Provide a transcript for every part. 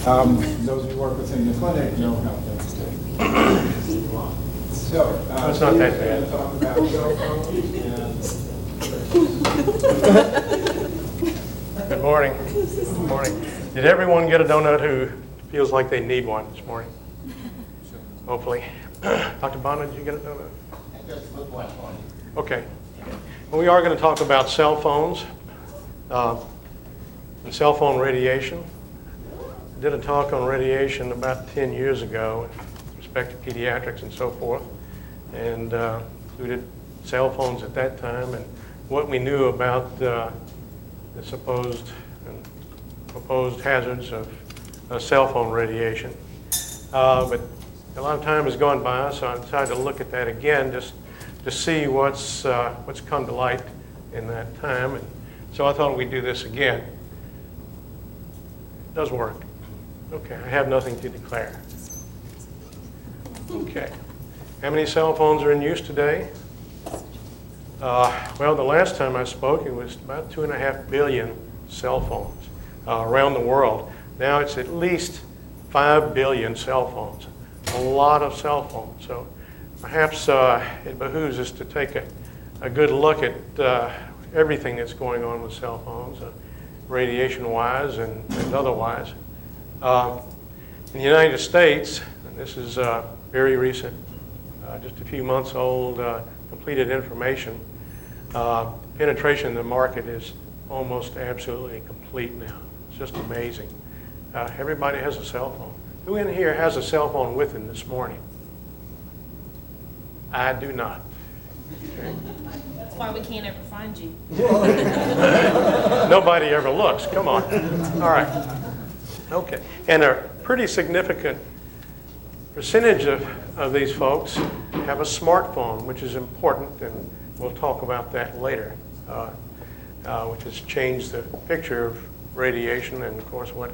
Those who work within the clinic know how things do. So, it's not that bad. Talk about cell phones Good morning. Good morning. Did everyone get a donut who feels like they need one this morning? Hopefully. Dr. Bonner, did you get a donut? Okay. Well, we are going to talk about cell phones and cell phone radiation. I did a talk on radiation about 10 years ago with respect to pediatrics and so forth, and included cell phones at that time and what we knew about the supposed and proposed hazards of cell phone radiation. But a lot of time has gone by, so I decided to look at that again just to see what's come to light in that time. And so I thought we'd do this again. It does work. Okay, I have nothing to declare. Okay, how many cell phones are in use today? Well, the last time I spoke, it was about 2.5 billion cell phones around the world. Now it's at least 5 billion cell phones. A lot of cell phones. So perhaps it behooves us to take a good look at everything that's going on with cell phones, radiation-wise and otherwise. In the United States, and this is very recent, just a few months old, completed information, penetration in the market is almost absolutely complete now. It's just amazing. Everybody has a cell phone. Who in here has a cell phone with him this morning? I do not. Okay. That's why we can't ever find you. Nobody ever looks. Come on. All right. Okay. And a pretty significant percentage of these folks have a smartphone, which is important, and we'll talk about that later, which has changed the picture of radiation and, of course, what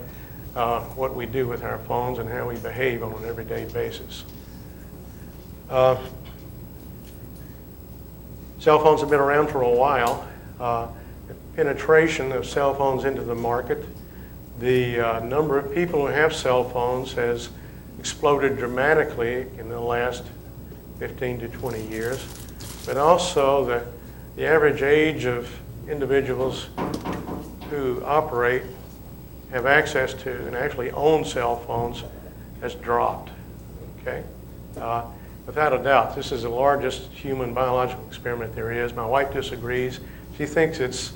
we do with our phones and how we behave on an everyday basis. Cell phones have been around for a while. The penetration of cell phones into the market, the number of people who have cell phones has exploded dramatically in the last 15 to 20 years, but also the average age of individuals who operate, have access to, and actually own cell phones has dropped, okay? Without a doubt, this is the largest human biological experiment there is. My wife disagrees. She thinks it's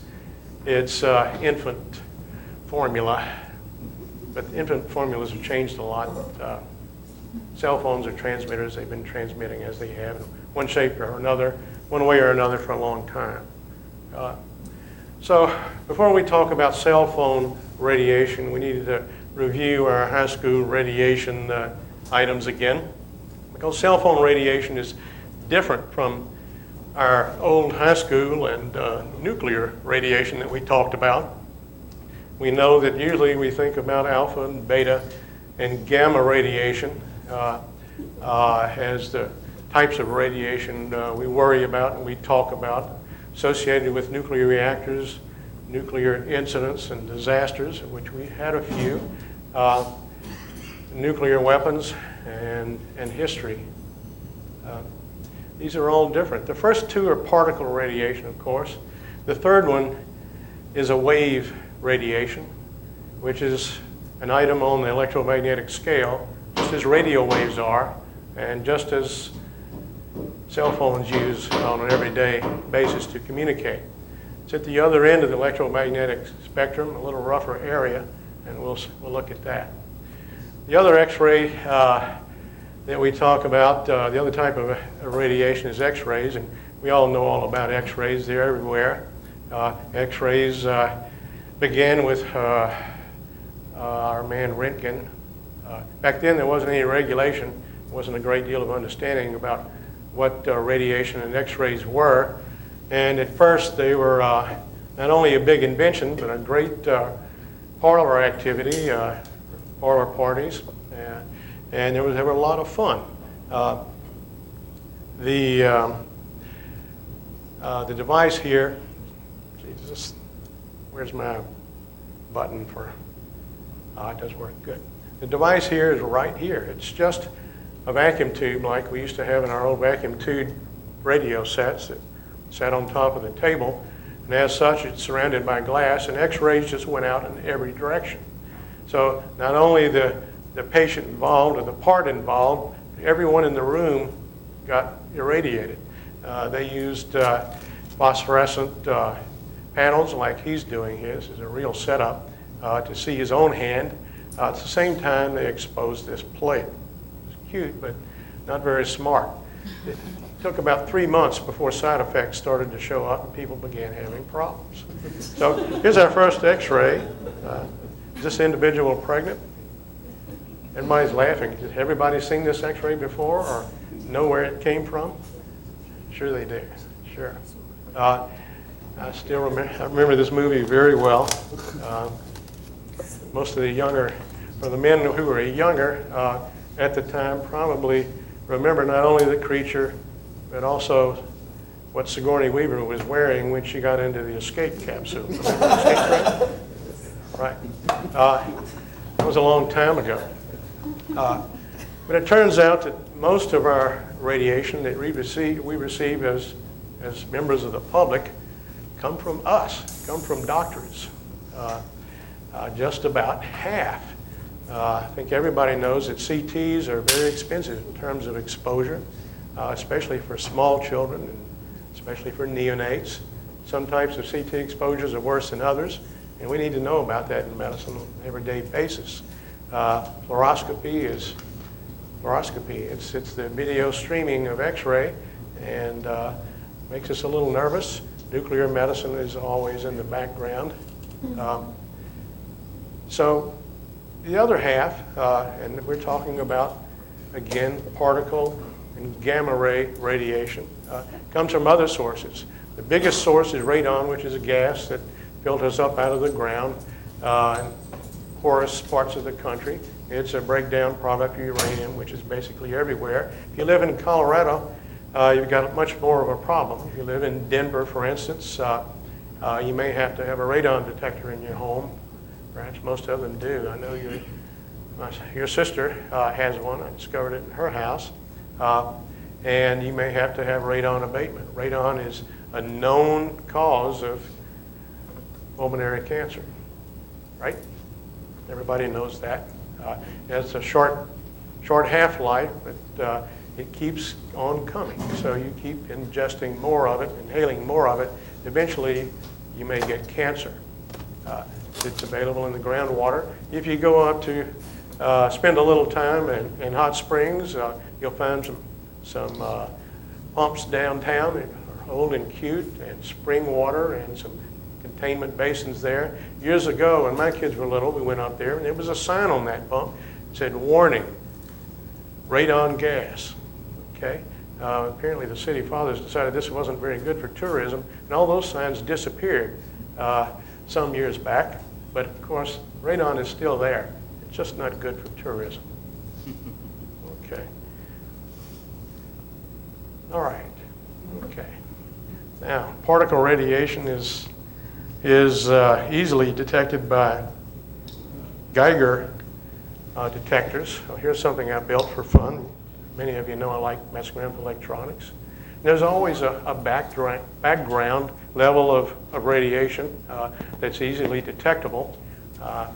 infant formula, but infant formulas have changed a lot. Cell phones are transmitters. They've been transmitting as they have in one shape or another, one way or another for a long time. So before we talk about cell phone radiation, we needed to review our high school radiation items again, because cell phone radiation is different from our old high school and nuclear radiation that we talked about. We know that usually we think about alpha and beta and gamma radiation as the types of radiation we worry about and we talk about, associated with nuclear reactors, nuclear incidents and disasters, of which we had a few, nuclear weapons, and history. These are all different. The first two are particle radiation, of course. The third one is a wave radiation, which is an item on the electromagnetic scale, just as radio waves are, and just as cell phones use on an everyday basis to communicate. It's at the other end of the electromagnetic spectrum, a little rougher area, and we'll look at that. The other X-ray that we talk about, the other type of radiation is X-rays, and we all know all about X-rays. They're everywhere. X-rays began with our man Röntgen. Back then there wasn't any regulation, there wasn't a great deal of understanding about what radiation and X-rays were. And at first they were not only a big invention, but a great parlor activity, parlor parties, and they were a lot of fun. The device here, Jesus, where's my button for, it does work good. The device here is right here. It's just a vacuum tube like we used to have in our old vacuum tube radio sets that sat on top of the table. And as such, it's surrounded by glass, and x-rays just went out in every direction. So not only the patient involved or the part involved, everyone in the room got irradiated. They used phosphorescent panels like he's doing his. It's a real setup to see his own hand. At the same time, they exposed this plate. It's cute, but not very smart. It took about 3 months before side effects started to show up and people began having problems. So here's our first x-ray. Is this individual pregnant? Everybody's laughing. Did everybody seen this x-ray before or know where it came from? Sure they do, sure. I remember this movie very well. Most of the younger, or the men who were younger at the time probably remember not only the creature, but also what Sigourney Weaver was wearing when she got into the escape capsule. Remember the escape trap? Right. That was a long time ago. But it turns out that most of our radiation that we receive as members of the public come from us, come from doctors. Just about half. I think everybody knows that CTs are very expensive in terms of exposure, especially for small children, and especially for neonates. Some types of CT exposures are worse than others, and we need to know about that in medicine on an everyday basis. Fluoroscopy is fluoroscopy. It's the video streaming of X-ray, and makes us a little nervous. Nuclear medicine is always in the background. So the other half, and we're talking about, again, particle and gamma ray radiation, comes from other sources. The biggest source is radon, which is a gas that filters up out of the ground in porous parts of the country. It's a breakdown product of uranium, which is basically everywhere. If you live in Colorado, you've got much more of a problem. If you live in Denver, for instance, you may have to have a radon detector in your home. Perhaps most of them do. I know your sister has one. I discovered it in her house. And you may have to have radon abatement. Radon is a known cause of pulmonary cancer, right? Everybody knows that. It's a short half-life, but it keeps on coming. So you keep ingesting more of it, inhaling more of it. Eventually, you may get cancer. It's available in the groundwater. If you go up to spend a little time in hot springs, you'll find some pumps downtown that are old and cute, and spring water and some containment basins there. Years ago, when my kids were little, we went up there, and there was a sign on that pump that said, "Warning, radon gas." Okay? Apparently the city fathers decided this wasn't very good for tourism, and all those signs disappeared some years back. But of course, radon is still there. It's just not good for tourism. Okay. All right. Okay. Now, particle radiation is easily detected by Geiger detectors. Well, here's something I built for fun. Many of you know I like messing around with electronics. And there's always a background level of radiation that's easily detectable.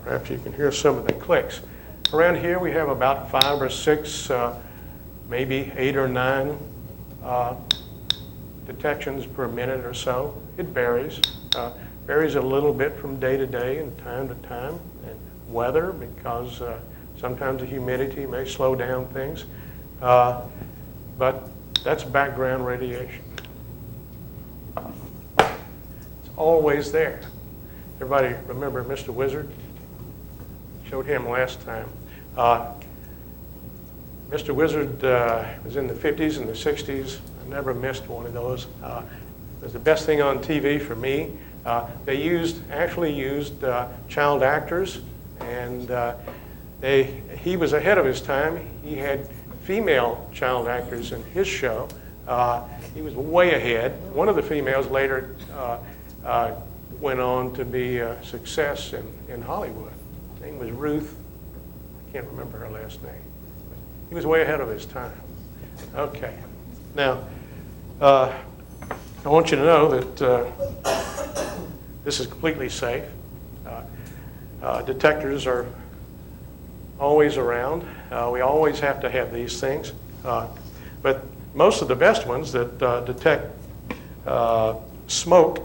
Perhaps you can hear some of the clicks. Around here we have about 5 or 6, maybe 8 or 9 detections per minute or so. It varies. Varies a little bit from day to day and time to time, and weather, because sometimes the humidity may slow down things. But that's background radiation. It's always there. Everybody remember Mr. Wizard? Showed him last time. Mr. Wizard was in the 50s and the 60s. I never missed one of those. It was the best thing on TV for me. They actually used child actors, and he was ahead of his time. He had female child actors in his show. He was way ahead. One of the females later went on to be a success in Hollywood. Her name was Ruth. I can't remember her last name. He was way ahead of his time. Okay. Now, I want you to know that this is completely safe. Detectors are always around. We always have to have these things. But most of the best ones that detect smoke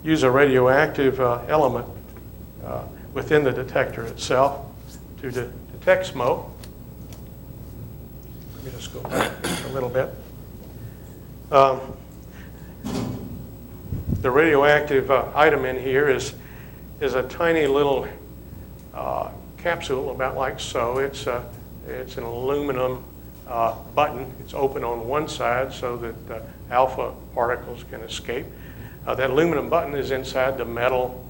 use a radioactive element within the detector itself to detect smoke. Let me just go back a little bit. The radioactive item in here is a tiny little capsule, about like so. It's an aluminum button. It's open on one side so that alpha particles can escape. That aluminum button is inside the metal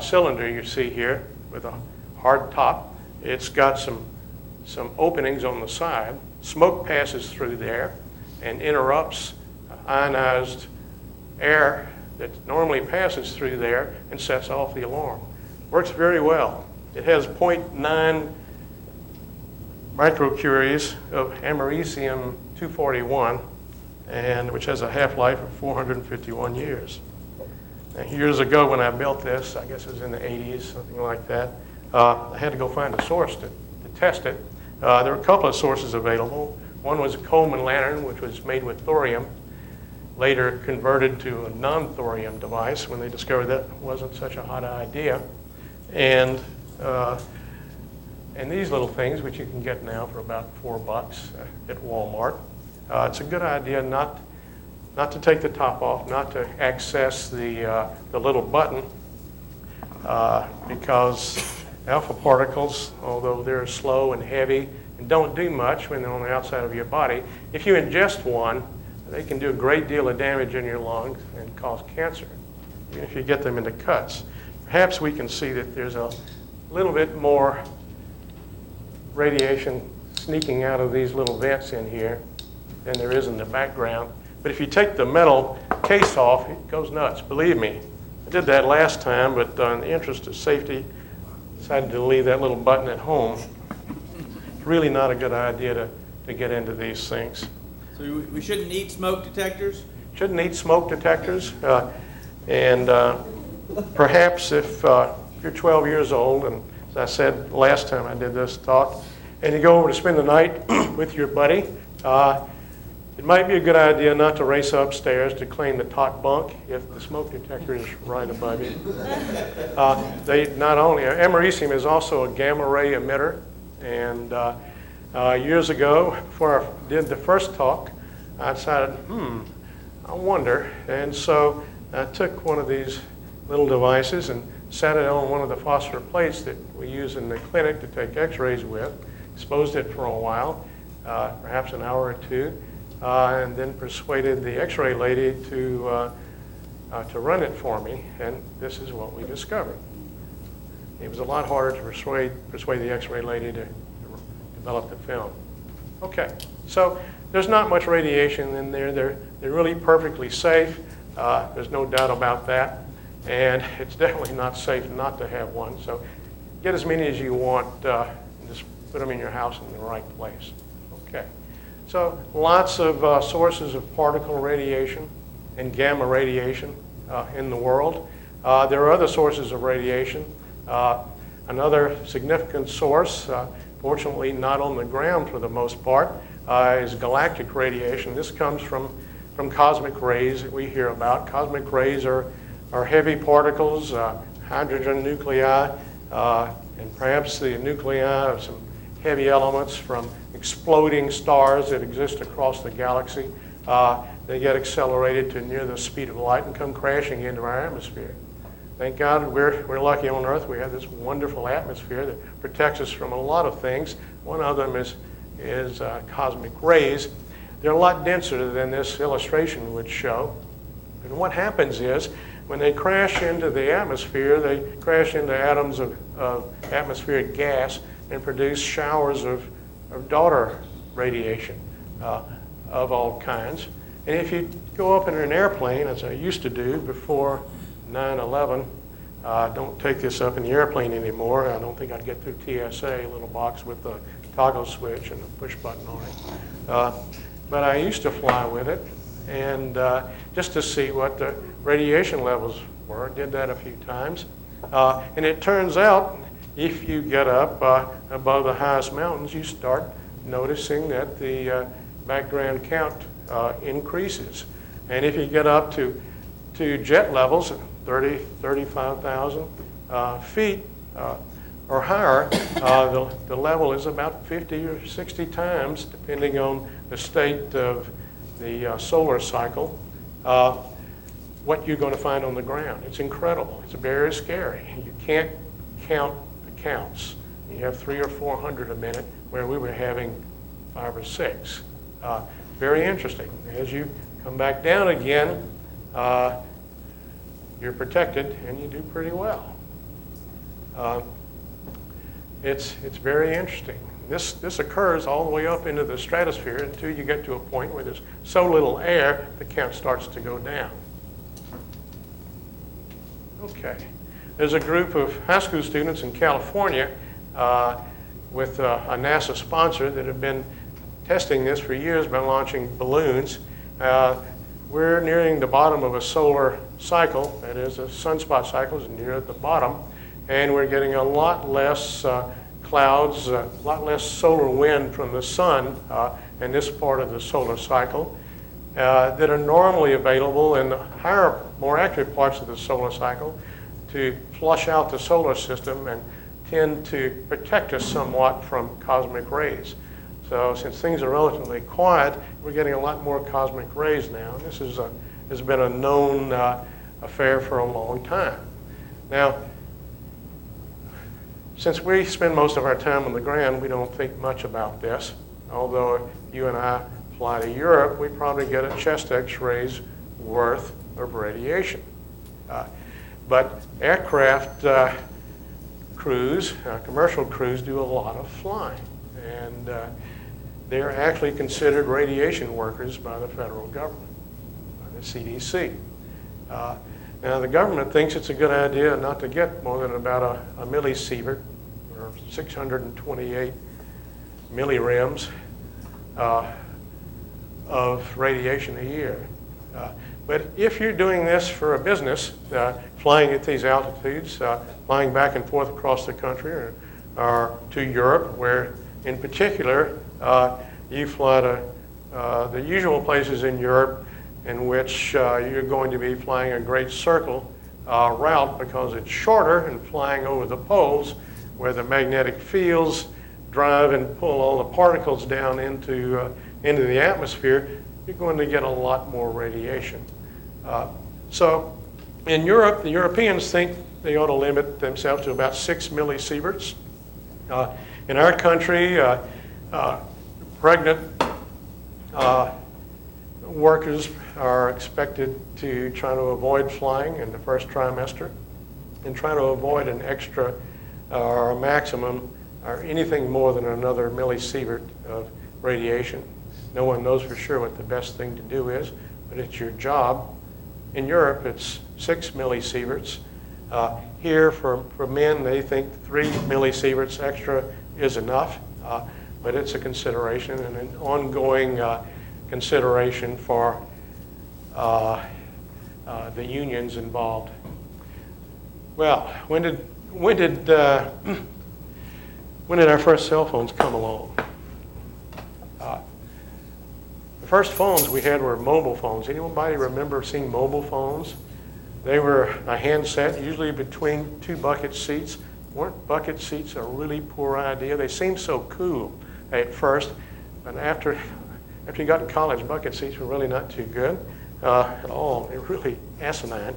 cylinder you see here with a hard top. It's got some openings on the side. Smoke passes through there and interrupts ionized air that normally passes through there and sets off the alarm. Works very well. It has 0.9 microcuries of americium-241, and which has a half-life of 451 years. Now, years ago when I built this, I guess it was in the 80s, something like that, I had to go find a source to test it. There were a couple of sources available. One was a Coleman lantern, which was made with thorium, later converted to a non-thorium device when they discovered that wasn't such a hot idea. And these little things, which you can get now for about $4 at Walmart. It's a good idea not to take the top off, not to access the little button, because alpha particles, although they're slow and heavy and don't do much when they're on the outside of your body, if you ingest one, they can do a great deal of damage in your lungs and cause cancer, even if you get them into cuts. Perhaps we can see that there's a little bit more radiation sneaking out of these little vents in here than there is in the background. But if you take the metal case off, it goes nuts, believe me. I did that last time, but in the interest of safety, decided to leave that little button at home. It's really not a good idea to get into these things. So we shouldn't need smoke detectors? Shouldn't need smoke detectors. Perhaps if you're 12 years old, and as I said last time I did this talk, and you go over to spend the night with your buddy, it might be a good idea not to race upstairs to claim the top bunk if the smoke detector is right above you. Americium is also a gamma ray emitter, and years ago, before I did the first talk, I decided, I wonder, and so I took one of these little devices and sat it on one of the phosphor plates that we use in the clinic to take x-rays with, exposed it for a while, perhaps an hour or two, and then persuaded the x-ray lady to run it for me, and this is what we discovered. It was a lot harder to persuade the x-ray lady to develop the film. Okay, so there's not much radiation in there. They're really perfectly safe. There's no doubt about that. And it's definitely not safe not to have one. So get as many as you want and just put them in your house in the right place. Okay. So lots of sources of particle radiation and gamma radiation in the world. There are other sources of radiation. Another significant source, fortunately not on the ground for the most part, is galactic radiation. This comes from cosmic rays that we hear about. Cosmic rays are heavy particles, hydrogen nuclei, and perhaps the nuclei of some heavy elements from exploding stars that exist across the galaxy. They get accelerated to near the speed of light and come crashing into our atmosphere. Thank God we're lucky on Earth. We have this wonderful atmosphere that protects us from a lot of things. One of them is cosmic rays. They're a lot denser than this illustration would show. And what happens is, when they crash into the atmosphere, they crash into atoms of atmospheric gas and produce showers of daughter radiation of all kinds. And if you go up in an airplane, as I used to do before 9/11, Don't take this up in the airplane anymore. I don't think I'd get through TSA, a little box with the toggle switch and a push button on it. But I used to fly with it, and just to see what the radiation levels were. Did that a few times. And it turns out, if you get up above the highest mountains, you start noticing that the background count increases. And if you get up to jet levels, 35,000 feet or higher, the level is about 50 or 60 times, depending on the state of the solar cycle, what you're going to find on the ground. It's incredible. It's very scary. You can't count the counts. You have 300 or 400 a minute, where we were having 5 or 6. Very interesting. As you come back down again, you're protected and you do pretty well. It's very interesting. This occurs all the way up into the stratosphere until you get to a point where there's so little air, the count starts to go down. Okay. There's a group of high school students in California with a NASA sponsor that have been testing this for years by launching balloons. We're nearing the bottom of a solar cycle, that is, a sunspot cycle is near at the bottom, and we're getting a lot less clouds, a lot less solar wind from the sun in this part of the solar cycle that are normally available in the higher, more active parts of the solar cycle to flush out the solar system and tend to protect us somewhat from cosmic rays. So since things are relatively quiet, we're getting a lot more cosmic rays now. This has been a known affair for a long time. Now, since we spend most of our time on the ground, we don't think much about this. Although if you and I fly to Europe, we probably get a chest x-ray's worth of radiation. But aircraft crews, commercial crews, do a lot of flying. And they're actually considered radiation workers by the federal government, by the CDC. Now, the government thinks it's a good idea not to get more than about a millisievert, or 628 millirems of radiation a year. But if you're doing this for a business, flying at these altitudes, flying back and forth across the country or to Europe, where in particular you fly to the usual places in Europe in which you're going to be flying a great circle route because it's shorter, and flying over the poles where the magnetic fields drive and pull all the particles down into the atmosphere, you're going to get a lot more radiation. So in Europe, the Europeans think they ought to limit themselves to about 6 millisieverts. In our country, pregnant workers are expected to try to avoid flying in the first trimester and try to avoid an extra or a maximum or anything more than another millisievert of radiation. No one knows for sure what the best thing to do is, but it's your job. In Europe, it's 6 millisieverts. Here, for men, they think 3 millisieverts extra is enough, but it's a consideration and an ongoing consideration for the unions involved. Well, when did our first cell phones come along? The first phones we had were mobile phones. Anybody remember seeing mobile phones? They were a handset, usually between 2 bucket seats. Weren't bucket seats a really poor idea? They seemed so cool at first, but after you got to college, bucket seats were really not too good at all. They were really asinine.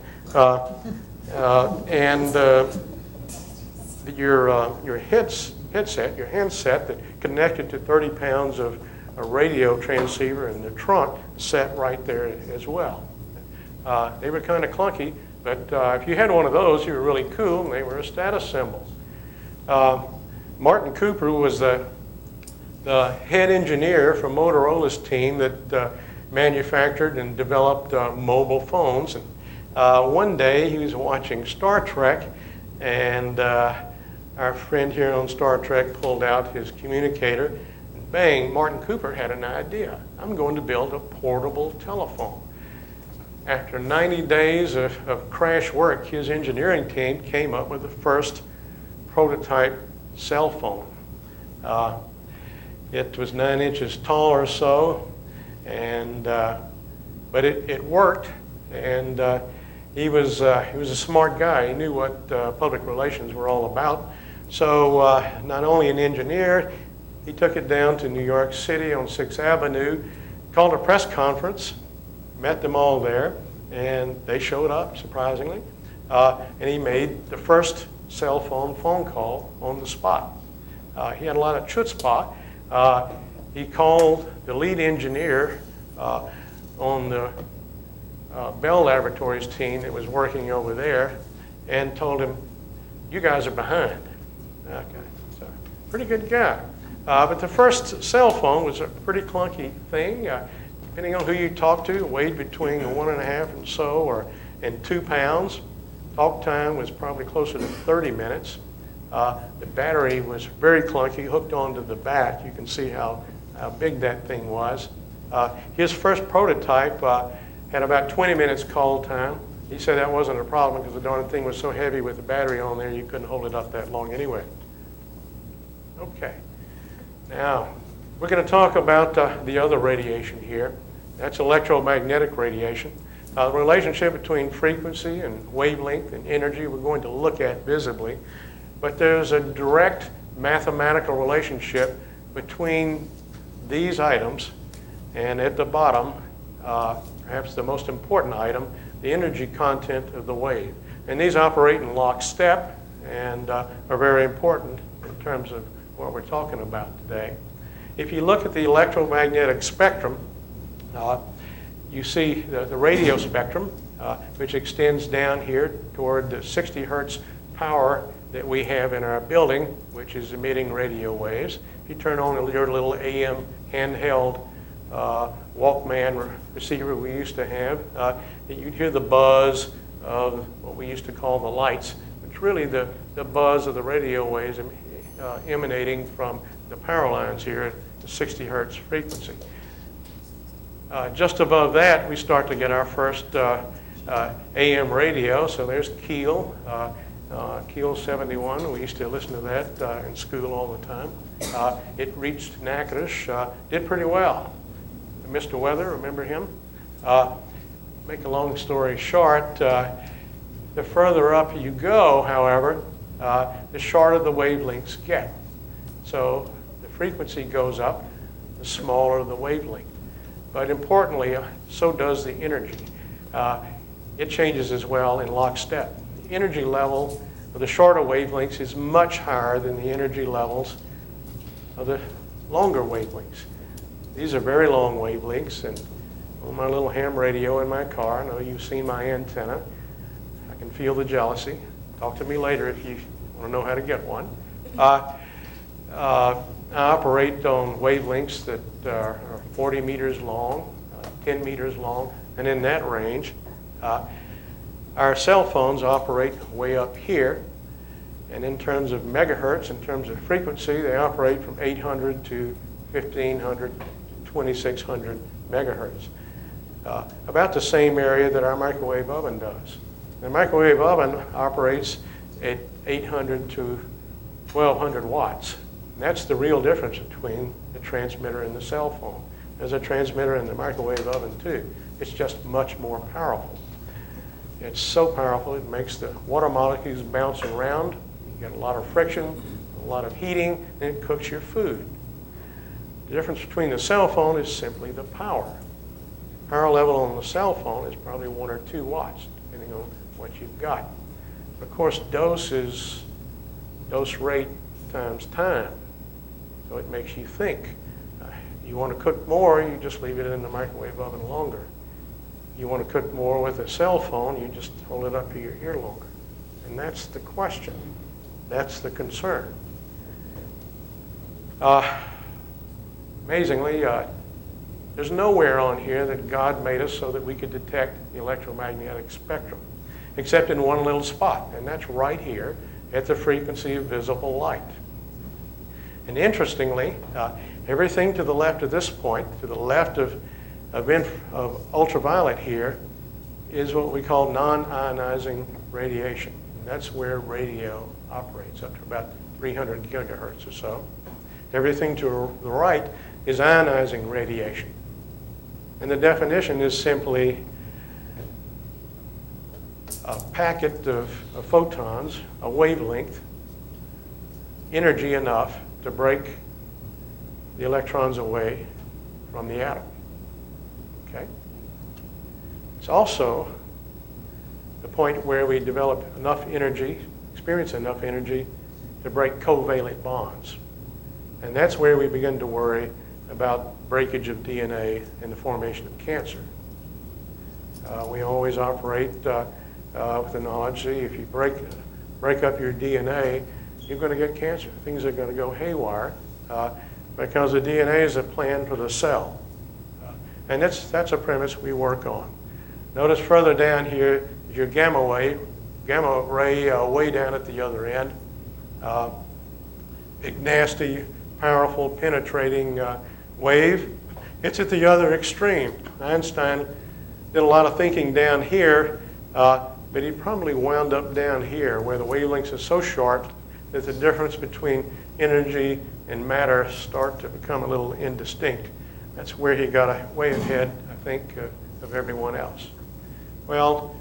Your headset, your handset that connected to 30 pounds of a radio transceiver in the trunk sat right there as well. They were kind of clunky, but if you had one of those, you were really cool, and they were a status symbol. Martin Cooper was the head engineer for Motorola's team that manufactured and developed mobile phones. And One day he was watching Star Trek, and our friend here on Star Trek pulled out his communicator, and bang, Martin Cooper had an idea. I'm going to build a portable telephone. After 90 days of crash work, his engineering team came up with the first prototype cell phone. It was 9 inches tall or so, and but it worked, and he was a smart guy. He knew what public relations were all about. So not only an engineer, he took it down to New York City on 6th Avenue, called a press conference, met them all there, and they showed up, surprisingly, and he made the first cell phone call on the spot. He had a lot of chutzpah. He called the lead engineer on the Bell Laboratories team that was working over there and told him, "You guys are behind." Okay, so pretty good guy. But the first cell phone was a pretty clunky thing. Depending on who you talk to, it weighed between 1.5 and so and 2 pounds. Talk time was probably closer to 30 minutes. The battery was very clunky, hooked onto the back. You can see how big that thing was. His first prototype had about 20 minutes call time. He said that wasn't a problem because the darn thing was so heavy with the battery on there you couldn't hold it up that long anyway. Okay, now we're going to talk about the other radiation here. That's electromagnetic radiation. The relationship between frequency and wavelength and energy we're going to look at visibly, but there's a direct mathematical relationship between these items, and at the bottom, perhaps the most important item, the energy content of the wave. And these operate in lockstep and are very important in terms of what we're talking about today. If you look at the electromagnetic spectrum, you see the radio spectrum, which extends down here toward the 60 hertz power that we have in our building, which is emitting radio waves. If you turn on your little AM handheld Walkman receiver we used to have, you'd hear the buzz of what we used to call the lights. It's really the buzz of the radio waves emanating from the power lines here at the 60 hertz frequency. Just above that, we start to get our first AM radio. So there's Keel, Keel 71. We used to listen to that in school all the time. It reached Natchitoches, did pretty well. Mr. Weather, remember him? Make a long story short, the further up you go, however, the shorter the wavelengths get. So the frequency goes up, the smaller the wavelength. But importantly, so does the energy. It changes as well in lockstep. The energy level of the shorter wavelengths is much higher than the energy levels of the longer wavelengths. These are very long wavelengths, and on my little ham radio in my car, I know you've seen my antenna. I can feel the jealousy. Talk to me later if you want to know how to get one. I operate on wavelengths that are 40 meters long, 10 meters long, and in that range. Our cell phones operate way up here, and in terms of megahertz, in terms of frequency, they operate from 800 to 1500, 2600 megahertz. About the same area that our microwave oven does. The microwave oven operates at 800 to 1200 watts. And that's the real difference between the transmitter and the cell phone. There's a transmitter in the microwave oven too. It's just much more powerful. It's so powerful it makes the water molecules bounce around. You get a lot of friction, a lot of heating, and it cooks your food. The difference between the cell phone is simply the power. Power level on the cell phone is probably 1 or 2 watts, depending on what you've got. But of course, dose is dose rate times time. So it makes you think. You want to cook more, you just leave it in the microwave oven longer. You want to cook more with a cell phone, you just hold it up to your ear longer. And that's the question. That's the concern. There's nowhere on here that God made us so that we could detect the electromagnetic spectrum, except in one little spot, and that's right here at the frequency of visible light. And interestingly, everything to the left of this point, to the left of ultraviolet here, is what we call non-ionizing radiation. And that's where radio operates, up to about 300 gigahertz or so. Everything to the right is ionizing radiation. And the definition is simply a packet of photons, a wavelength, energy enough to break the electrons away from the atom. Okay? It's also the point where we develop enough energy, experience enough energy to break covalent bonds. And that's where we begin to worry about breakage of DNA and the formation of cancer. We always operate with the knowledge, see, if you break up your DNA, you're going to get cancer. Things are going to go haywire because the DNA is a plan for the cell. And that's a premise we work on. Notice further down here is your gamma ray way down at the other end. Big, nasty, powerful, penetrating wave. It's at the other extreme. Einstein did a lot of thinking down here, but he probably wound up down here where the wavelengths are so short that the difference between energy and matter start to become a little indistinct. That's where he got way ahead, I think, of everyone else. Well,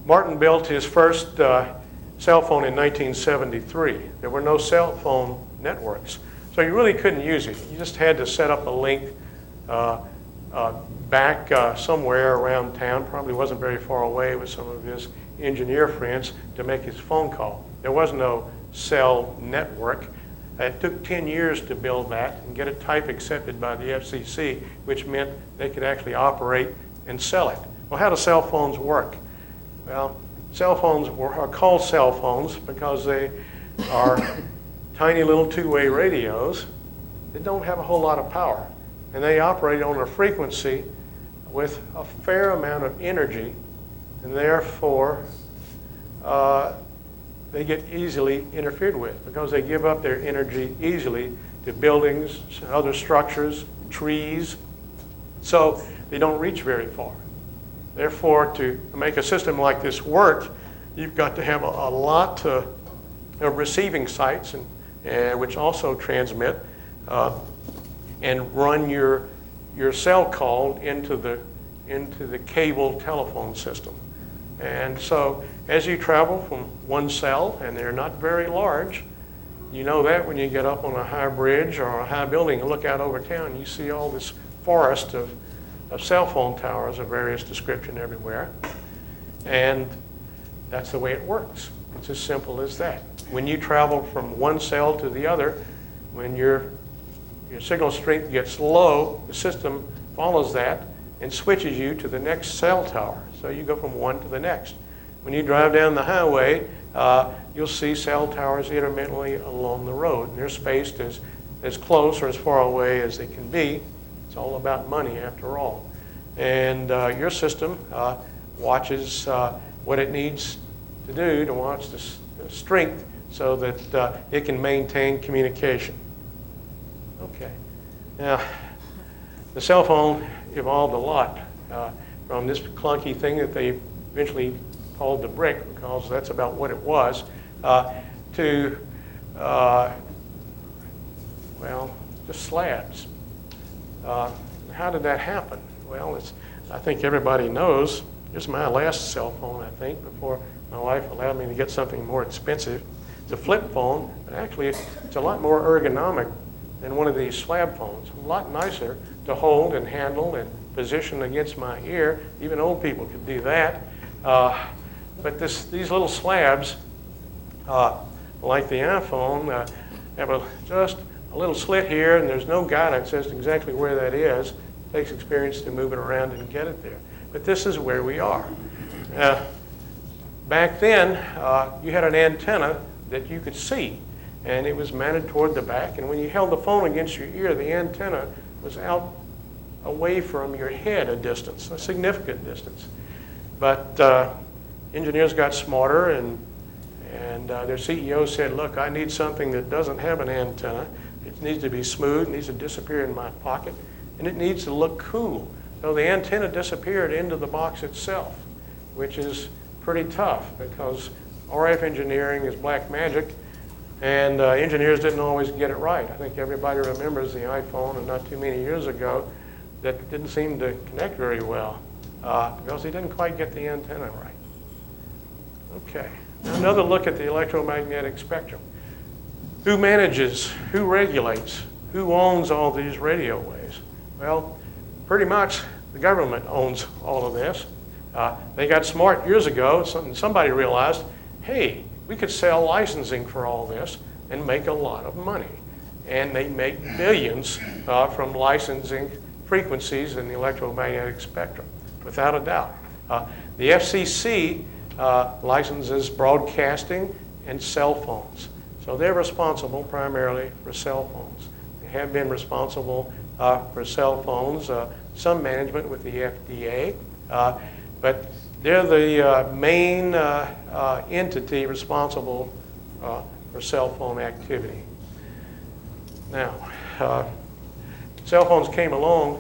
Martin built his first cell phone in 1973. There were no cell phone networks, so you really couldn't use it. You just had to set up a link back somewhere around town, probably wasn't very far away, with some of his engineer friends to make his phone call. There was no cell network. It took 10 years to build that and get a type accepted by the FCC, which meant they could actually operate and sell it. Well, how do cell phones work? Well, cell phones are called cell phones because they are tiny little two-way radios that don't have a whole lot of power. And they operate on a frequency with a fair amount of energy, and therefore they get easily interfered with because they give up their energy easily to buildings, other structures, trees, so they don't reach very far. Therefore, to make a system like this work, you've got to have a lot of receiving sites, which also transmit and run your cell call into the cable telephone system. And so as you travel from one cell, and they're not very large, you know that when you get up on a high bridge or a high building and look out over town, you see all this forest of cell phone towers of various description everywhere. And that's the way it works. It's as simple as that. When you travel from one cell to the other, when your signal strength gets low, the system follows that and switches you to the next cell tower. So you go from one to the next. When you drive down the highway, you'll see cell towers intermittently along the road. And they're spaced as close or as far away as they can be. It's all about money after all. And your system watches what it needs to do to watch the strength so that it can maintain communication. Okay. Now, the cell phone evolved a lot from this clunky thing that they eventually called the brick, because that's about what it was, to, well, just slabs. How did that happen? Well, I think everybody knows. Here's my last cell phone, I think, before my wife allowed me to get something more expensive. It's a flip phone, but actually it's a lot more ergonomic than one of these slab phones. A lot nicer to hold and handle and position against my ear. Even old people could do that. But these little slabs, like the iPhone, have just a little slit here, and there's no guidance as to exactly where that is. It takes experience to move it around and get it there. But this is where we are. Back then, you had an antenna that you could see, and it was mounted toward the back, and when you held the phone against your ear, the antenna was out away from your head a distance, a significant distance. But engineers got smarter, and their CEO said, look, I need something that doesn't have an antenna. It needs to be smooth, it needs to disappear in my pocket, and it needs to look cool. So the antenna disappeared into the box itself, which is pretty tough because RF engineering is black magic, and engineers didn't always get it right. I think everybody remembers the iPhone, and not too many years ago, that didn't seem to connect very well because they didn't quite get the antenna right. Okay, now another look at the electromagnetic spectrum. Who manages, who regulates, who owns all these radio waves? Well, pretty much the government owns all of this. They got smart years ago, and somebody realized, hey, we could sell licensing for all this and make a lot of money. And they make billions from licensing frequencies in the electromagnetic spectrum, without a doubt. The FCC licenses broadcasting and cell phones. So they're responsible primarily for cell phones. They have been responsible for cell phones, some management with the FDA, but they're the main entity responsible for cell phone activity. Now, cell phones came along,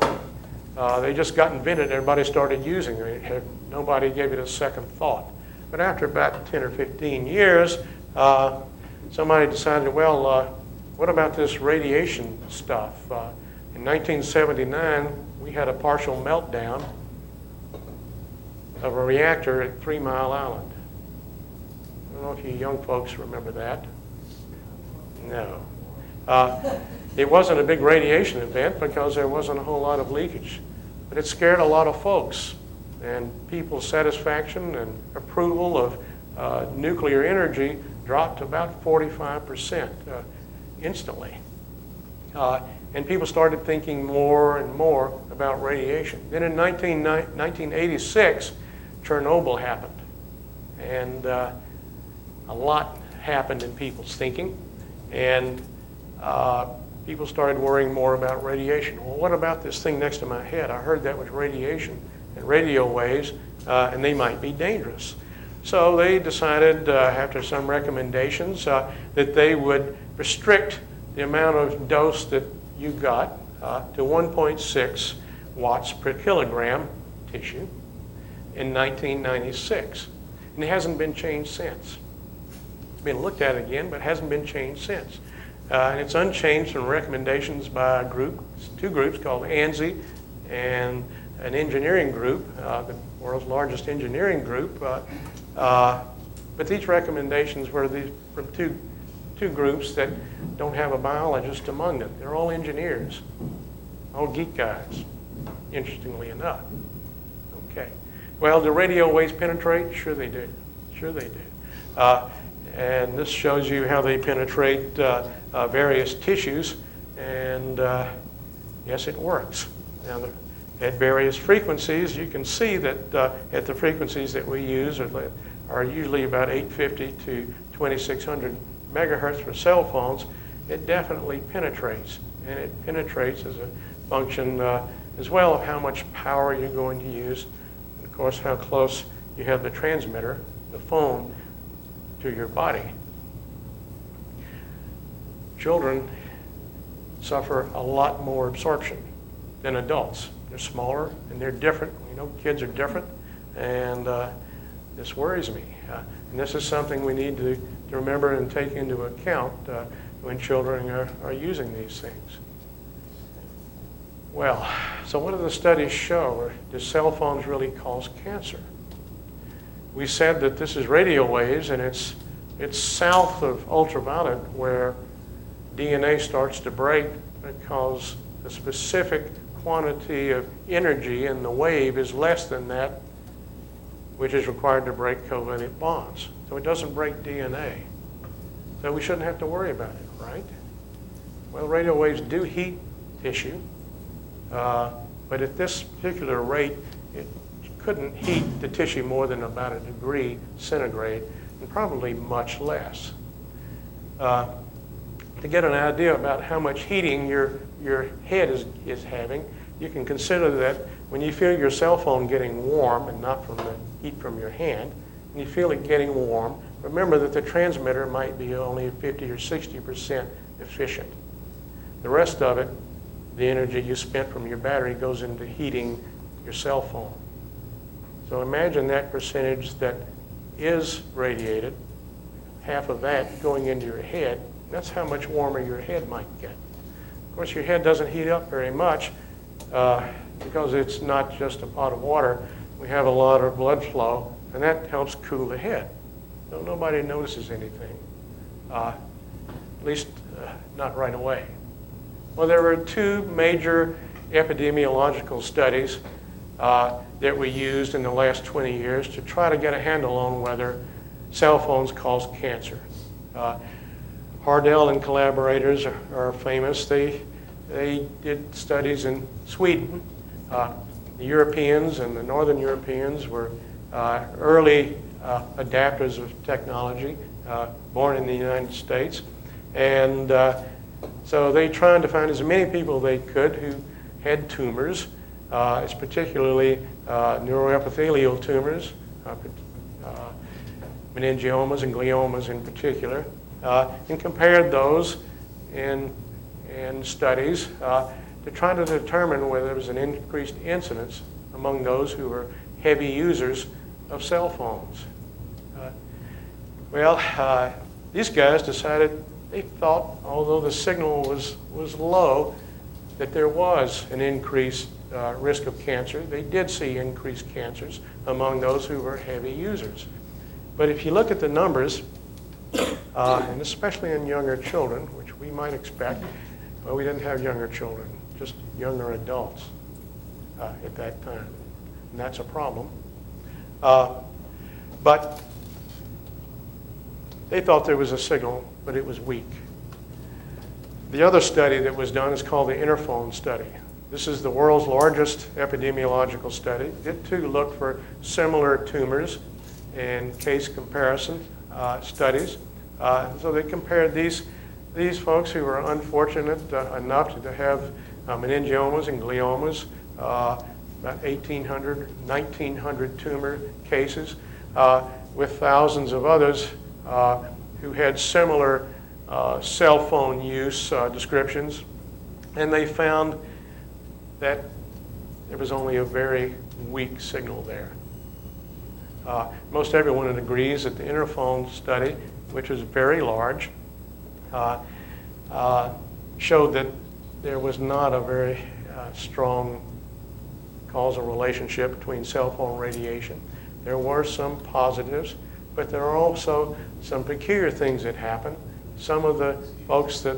they just got invented, everybody started using them. Nobody gave it a second thought. But after about 10 or 15 years, somebody decided, well, what about this radiation stuff? In 1979, we had a partial meltdown of a reactor at 3 Mile Island. I don't know if you young folks remember that. No. It wasn't a big radiation event because there wasn't a whole lot of leakage, but it scared a lot of folks, and people's satisfaction and approval of nuclear energy dropped about 45% instantly. And people started thinking more and more about radiation. Then in 1986, Chernobyl happened, and a lot happened in people's thinking, and people started worrying more about radiation. Well, what about this thing next to my head? I heard that was radiation and radio waves, and they might be dangerous. So they decided, after some recommendations, that they would restrict the amount of dose that you got to 1.6 watts per kilogram tissue in 1996. And it hasn't been changed since. It's been looked at again, but hasn't been changed since. And it's unchanged from recommendations by a group, two groups called ANSI and an engineering group, the world's largest engineering group. But these recommendations were from two groups that don't have a biologist among them. They're all engineers, all geek guys, interestingly enough. Okay. Well, do radio waves penetrate? Sure they do. Sure they do. And this shows you how they penetrate various tissues, and yes, it works. Now, at various frequencies, you can see that at the frequencies that we use are usually about 850 to 2600 megahertz for cell phones. It definitely penetrates, and it penetrates as a function as well of how much power you're going to use, and of course how close you have the transmitter, the phone, to your body. Children suffer a lot more absorption than adults. They're smaller and they're different. You know, kids are different, and this worries me. And this is something we need to remember and take into account when children are using these things. Well, so what do the studies show? Do cell phones really cause cancer? We said that this is radio waves, and it's south of ultraviolet where DNA starts to break because the specific quantity of energy in the wave is less than that which is required to break covalent bonds. So it doesn't break DNA. So we shouldn't have to worry about it, right? Well, radio waves do heat tissue, but at this particular rate, it couldn't heat the tissue more than about 1 degree centigrade, and probably much less. To get an idea about how much heating your head is having, you can consider that when you feel your cell phone getting warm, and not from the heat from your hand, and you feel it getting warm, remember that the transmitter might be only 50 or 60% efficient. The rest of it, the energy you spent from your battery, goes into heating your cell phone. So imagine that percentage that is radiated, half of that going into your head. That's how much warmer your head might get. Of course, your head doesn't heat up very much because it's not just a pot of water. We have a lot of blood flow, and that helps cool the head. So nobody notices anything, at least not right away. Well, there were two major epidemiological studies that we used in the last 20 years to try to get a handle on whether cell phones cause cancer. Hardell and collaborators are famous. They did studies in Sweden. The Europeans and the Northern Europeans were early adapters of technology, born in the United States. And so they tried to find as many people they could who had tumors, it's particularly neuroepithelial tumors, meningiomas and gliomas in particular, and compared those in studies to try to determine whether there was an increased incidence among those who were heavy users of cell phones. These guys decided they thought, although the signal was low, that there was an increased risk of cancer. They did see increased cancers among those who were heavy users. But if you look at the numbers, and especially in younger children, which we might expect, well, we didn't have younger children, just younger adults at that time. And that's a problem. But they thought there was a signal, but it was weak. The other study that was done is called the Interphone study. This is the world's largest epidemiological study. It too looked for similar tumors in case comparison studies. So they compared these folks who were unfortunate enough to have meningiomas and gliomas, about 1,800, 1,900 tumor cases, with thousands of others who had similar cell phone use descriptions. And they found that there was only a very weak signal there. Most everyone agrees that the Interphone study, which was very large, showed that there was not a very strong causal relationship between cell phone radiation. There were some positives, but there are also some peculiar things that happened. Some of the folks that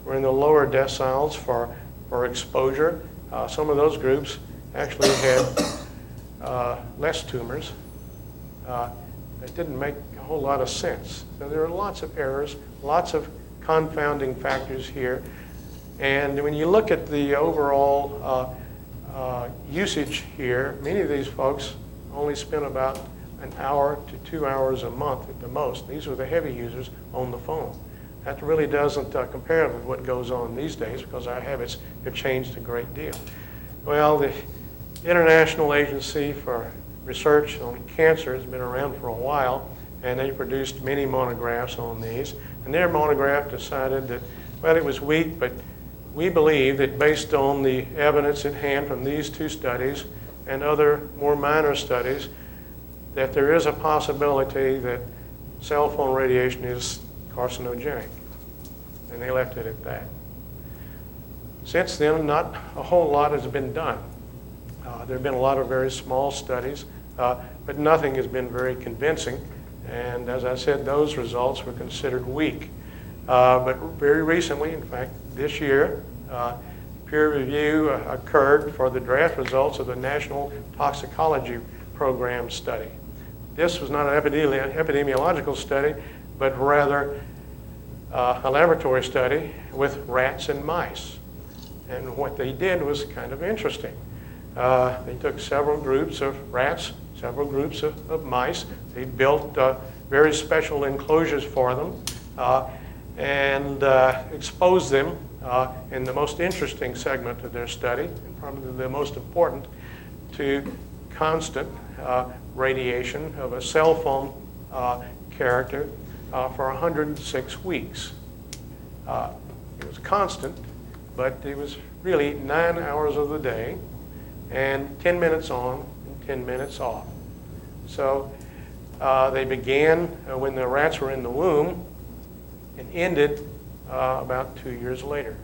were in the lower deciles for exposure, some of those groups actually had less tumors. It didn't make a whole lot of sense. So there are lots of errors, lots of confounding factors here. And when you look at the overall usage here, many of these folks only spent about an hour to 2 hours a month at the most. These were the heavy users on the phone. That really doesn't compare with what goes on these days because our habits have changed a great deal. Well, the International Agency for Research on Cancer has been around for a while, and they produced many monographs on these. And their monograph decided that, well, it was weak, but we believe that based on the evidence at hand from these two studies and other more minor studies, that there is a possibility that cell phone radiation is carcinogenic. And they left it at that. Since then, not a whole lot has been done. There have been a lot of very small studies, but nothing has been very convincing. And as I said, those results were considered weak. But very recently, in fact, this year, peer review occurred for the draft results of the National Toxicology Program study. This was not an epidemiological study, but rather a laboratory study with rats and mice. And what they did was kind of interesting. They took several groups of rats, several groups of mice. They built very special enclosures for them and exposed them and the most interesting segment of their study, and probably the most important, to constant radiation of a cell phone character for 106 weeks. It was constant, but it was really 9 hours of the day and 10 minutes on and 10 minutes off. So they began when the rats were in the womb and ended about 2 years later.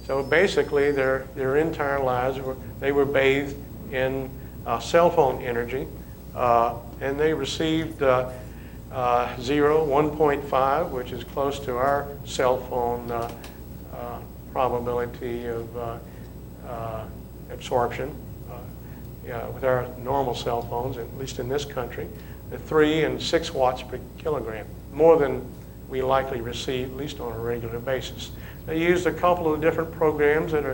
So basically their entire lives they were bathed in cell phone energy, and they received 0, 1.5, which is close to our cell phone probability of absorption with our normal cell phones, at least in this country, 3 and 6 watts per kilogram, more than we likely receive, at least on a regular basis. They used a couple of different programs that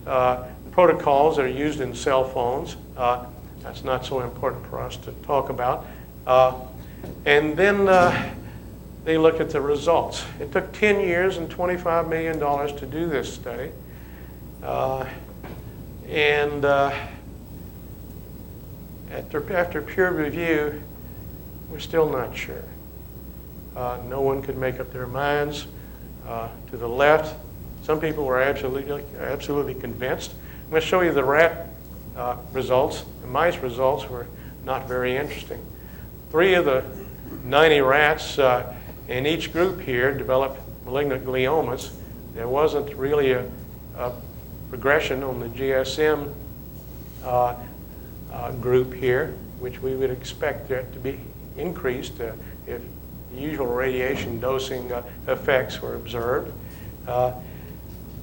are protocols that are used in cell phones. That's not so important for us to talk about. And then they looked at the results. It took 10 years and $25 million to do this study. After peer review, we're still not sure. No one could make up their minds. To the left, some people were absolutely convinced. I'm going to show you the rat results. The mice results were not very interesting. 3 of the 90 rats in each group here developed malignant gliomas. There wasn't really a progression on the GSM group here, which we would expect that to be increased if the usual radiation dosing effects were observed.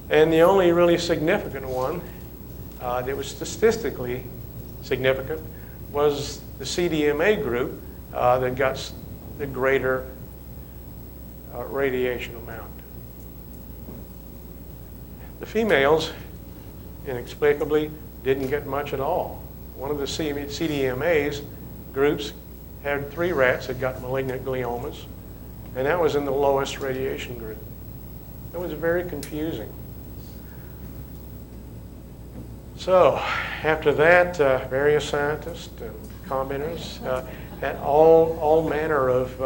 And the only really significant one that was statistically significant was the CDMA group that got the greater radiation amount. The females, inexplicably, didn't get much at all. One of the CDMA's groups had 3 rats that got malignant gliomas, and that was in the lowest radiation group. It was very confusing. So after that, various scientists and commenters had all manner of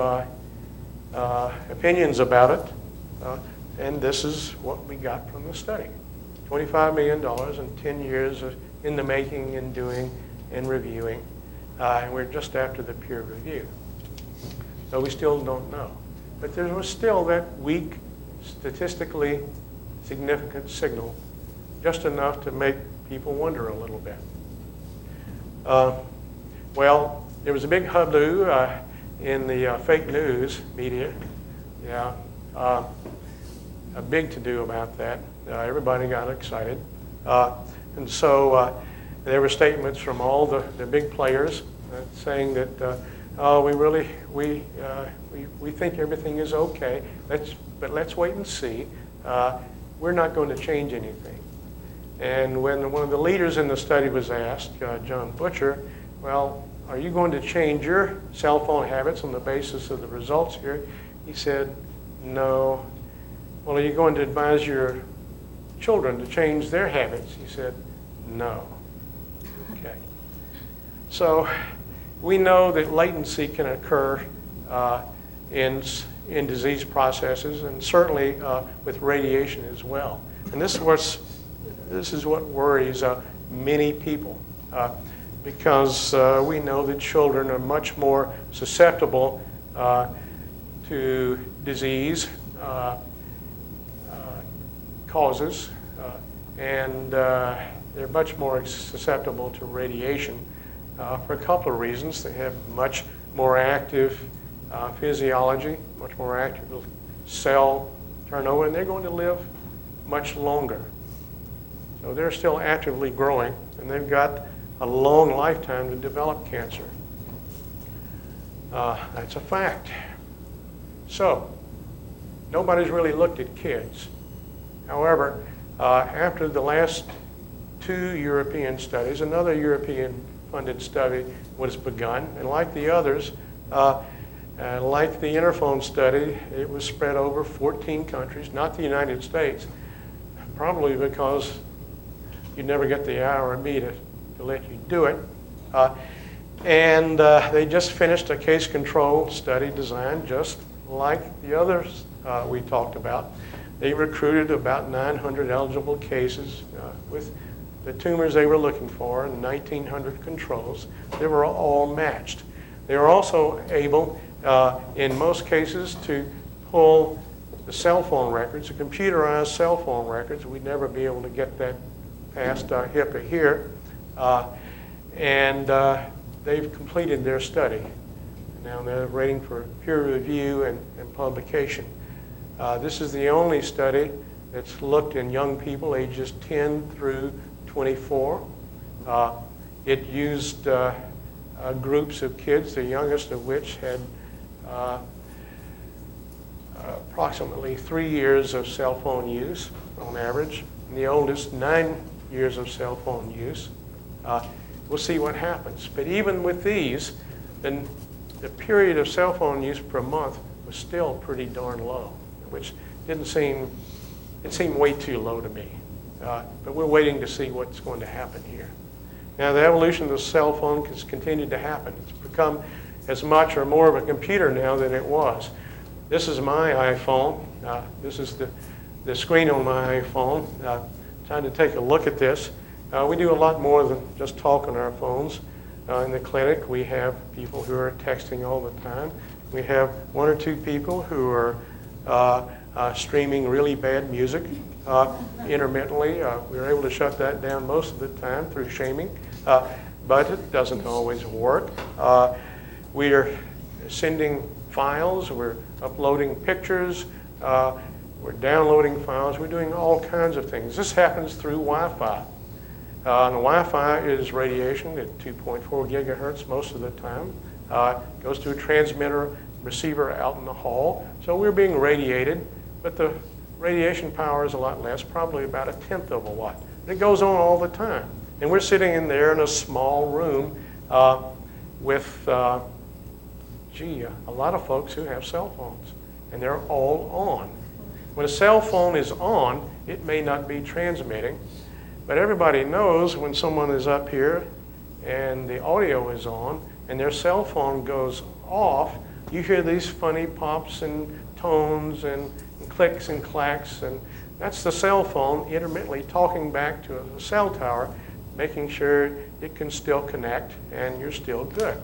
opinions about it, and this is what we got from the study. $25 million and 10 years in the making and doing and reviewing, and we're just after the peer review. So we still don't know. But there was still that weak, statistically significant signal, just enough to make people wonder a little bit. Well, there was a big hullabaloo in the fake news media. Yeah, a big to-do about that. Everybody got excited. And so there were statements from all the big players saying that, oh, we think everything is okay, but let's wait and see. We're not going to change anything. And when one of the leaders in the study was asked, John Butcher, well, are you going to change your cell phone habits on the basis of the results here? He said, no. Well, are you going to advise your children to change their habits? He said, no. Okay. So we know that latency can occur in disease processes, and certainly with radiation as well. And this is what worries many people, because we know that children are much more susceptible to disease causes, and they're much more susceptible to radiation for a couple of reasons. They have much more active physiology, much more active cell turnover, and they're going to live much longer. So they're still actively growing, and they've got a long lifetime to develop cancer. That's a fact. So nobody's really looked at kids. However, after the last 2 European studies, another European-funded study was begun, and like the others, like the Interphone study, it was spread over 14 countries, not the United States, probably because you never get the IRB to let you do it. And they just finished a case control study design, just like the others we talked about. They recruited about 900 eligible cases with the tumors they were looking for and 1,900 controls. They were all matched. They were also able, in most cases, to pull the cell phone records, the computerized cell phone records. We'd never be able to get that past HIPAA here. And they've completed their study. Now they're waiting for peer review and publication. This is the only study that's looked in young people ages 10 through 24. It used groups of kids, the youngest of which had approximately 3 years of cell phone use on average, and the oldest 9 years of cell phone use. We'll see what happens. But even with these, then the period of cell phone use per month was still pretty darn low, which it seemed way too low to me. But we're waiting to see what's going to happen here. Now, the evolution of the cell phone has continued to happen. It's become as much or more of a computer now than it was. This is my iPhone. This is the screen on my iPhone. Time to take a look at this. We do a lot more than just talk on our phones. In the clinic, we have people who are texting all the time. We have 1 or 2 people who are streaming really bad music intermittently. We're able to shut that down most of the time through shaming, but it doesn't always work. We are sending files. We're uploading pictures. We're downloading files. We're doing all kinds of things. This happens through Wi-Fi. And the Wi-Fi is radiation at 2.4 gigahertz most of the time. It goes to a transmitter receiver out in the hall. So we're being radiated, but the radiation power is a lot less, probably about 1/10 of a watt. And it goes on all the time. And we're sitting in there in a small room with, a lot of folks who have cell phones, and they're all on. When a cell phone is on, it may not be transmitting, but everybody knows when someone is up here and the audio is on and their cell phone goes off, you hear these funny pops and tones and clicks and clacks, and that's the cell phone intermittently talking back to a cell tower, making sure it can still connect and you're still good.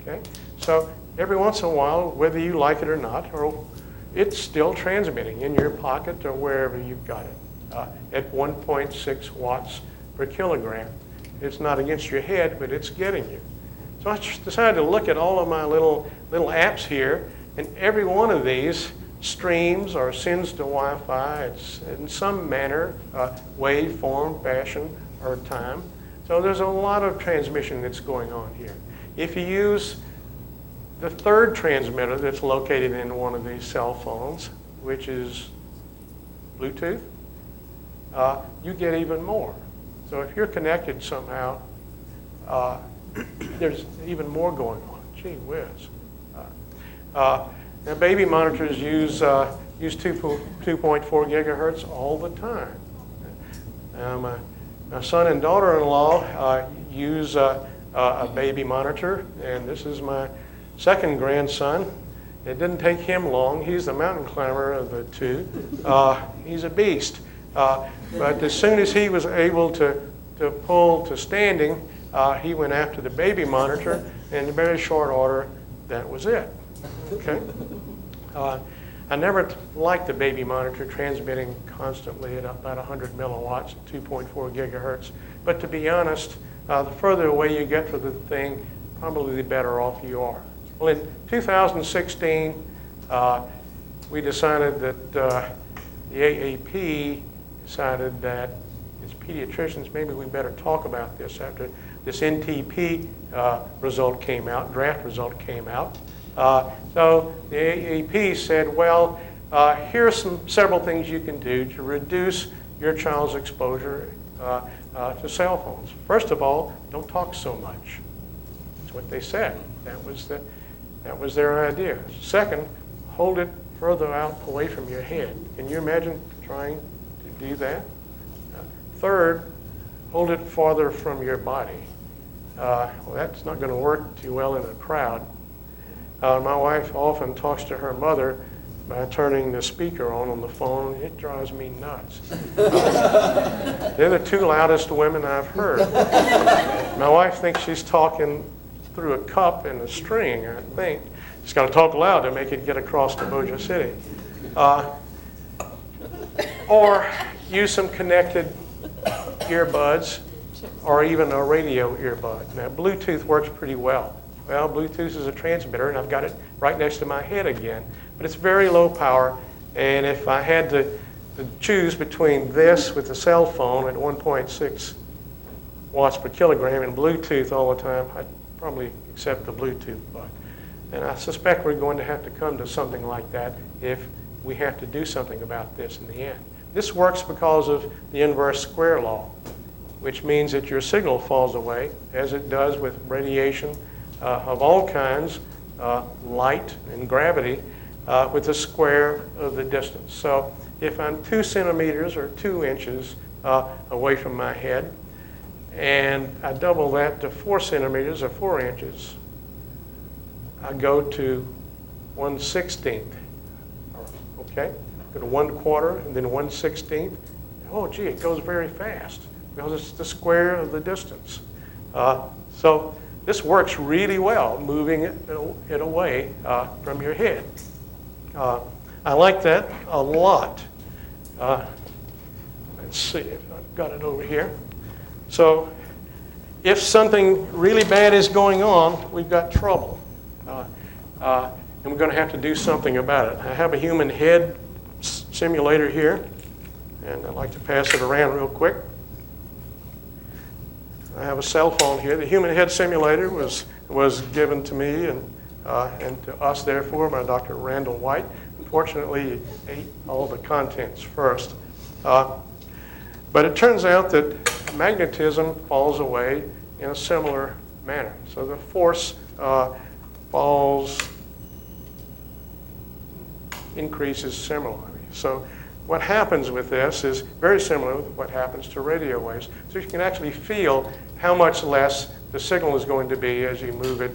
Okay? So every once in a while, whether you like it or not, or it's still transmitting in your pocket or wherever you've got it at 1.6 watts per kilogram. It's not against your head, but it's getting you. So I just decided to look at all of my little apps here, and every one of these streams or sends to Wi-Fi. It's in some manner, wave, form, fashion, or time. So there's a lot of transmission that's going on here. If you use the third transmitter that's located in one of these cell phones, which is Bluetooth, you get even more. So if you're connected somehow, there's even more going on. Gee whiz. Now baby monitors use 2.4 gigahertz all the time. My son and daughter-in-law use a baby monitor, and this is my second grandson. It didn't take him long. He's the mountain climber of the two. He's a beast. But as soon as he was able to pull to standing, he went after the baby monitor, and in very short order, that was it. Okay? I never liked the baby monitor transmitting constantly at about 100 milliwatts, 2.4 gigahertz. But to be honest, the further away you get from the thing, probably the better off you are. Well, in 2016, we decided that the AAP decided that as pediatricians, maybe we better talk about this after this NTP result came out, draft result came out. So the AAP said, well, here are several things you can do to reduce your child's exposure to cell phones. First of all, don't talk so much. That's what they said. That was their idea. Second, hold it further out away from your head. Can you imagine trying to do that. Third, hold it farther from your body. Well, that's not going to work too well in a crowd. My wife often talks to her mother by turning the speaker on the phone. It drives me nuts. They're the two loudest women I've heard. My wife thinks she's talking through a cup and a string, I think. She's got to talk loud to make it get across to Bossier City. Or use some connected earbuds or even a radio earbud. Now, Bluetooth works pretty well. Well, Bluetooth is a transmitter, and I've got it right next to my head again. But it's very low power, and if I had to choose between this with the cell phone at 1.6 watts per kilogram and Bluetooth all the time, I'd probably accept the Bluetooth bud. And I suspect we're going to have to come to something like that if we have to do something about this in the end. This works because of the inverse square law, which means that your signal falls away, as it does with radiation of all kinds, light and gravity, with the square of the distance. So if I'm 2 centimeters or 2 inches away from my head, and I double that to 4 centimeters or 4 inches, I go to 1/16. Okay? Go to 1/4 and then 1/16. Oh, gee, it goes very fast because it's the square of the distance. So this works really well, moving it away from your head. I like that a lot. Let's see if I've got it over here. So if something really bad is going on, we've got trouble. And we're going to have to do something about it. I have a human head simulator here, and I'd like to pass it around real quick. I have a cell phone here. The human head simulator was given to me and to us, therefore, by Dr. Randall White. Unfortunately, he ate all the contents first. But it turns out that magnetism falls away in a similar manner. So the force increases similarly. So what happens with this is very similar with what happens to radio waves. So you can actually feel how much less the signal is going to be as you move it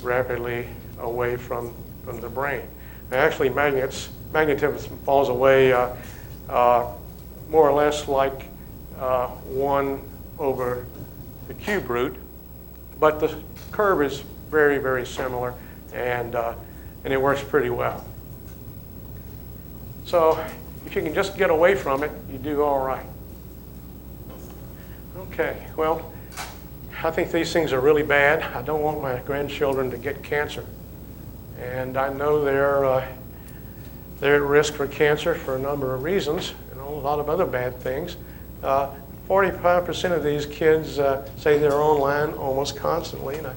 rapidly away from the brain. Now, actually, magnetism falls away more or less like 1 over the cube root, but the curve is very, very similar, and it works pretty well. So if you can just get away from it, you do all right. Okay, well, I think these things are really bad. I don't want my grandchildren to get cancer. And I know they're at risk for cancer for a number of reasons, and a lot of other bad things. 45% of these kids say they're online almost constantly, and